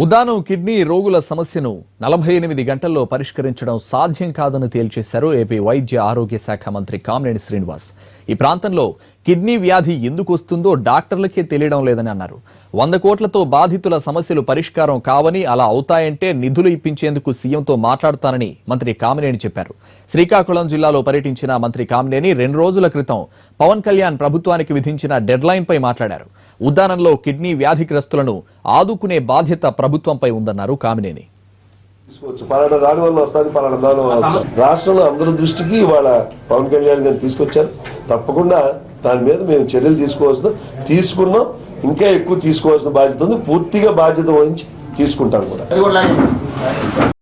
ఉదానం kidney రోగుల సమస్యను 48 గంటల్లో పరిష్కరించడం సాధ్యం కాదని తేల్చేశారు ఏపీ వైద్య ఆరోగ్య శాఖ మంత్రి కామినేని శ్రీనివాస్. ఈ ప్రాంతంలో కిడ్నీ వ్యాధి ఎందుకు వస్తుందో డాక్టర్లకే తెలియడం లేదని అన్నారు. 100 కోట్లతో బాధితుల సమస్యలు పరిష్కారం కావని, అలా అవుతాయంటే నిధులు ఇప్పించేందుకు సీఎంతో మాట్లాడతానని మంత్రి కామినేని చెప్పారు. శ్రీకాకుళం జిల్లాలో పర్యటించిన మంత్రి కామినేని 2 రోజుల క్రితం పవన్ కళ్యాణ్ ప్రభుత్వానికి విధించిన డెడ్లైన్ పై మాట్లాడారు. ఉద్దానంలో కిడ్నీ వ్యాధిగ్రస్తులను ఆదుకునే బాధ్యత ప్రభుత్వంపై ఉందన్నారు కామినేని. రాష్ట్రంలో అందరి దృష్టికి ఇవాళ పవన్ కళ్యాణ్ గారిని తీసుకొచ్చారు. తప్పకుండా దాని మీద మేము చర్యలు తీసుకున్నాం. ఇంకా ఎక్కువ తీసుకోవాల్సిన బాధ్యత ఉంది. పూర్తిగా బాధ్యత వహించి తీసుకుంటాం కూడా.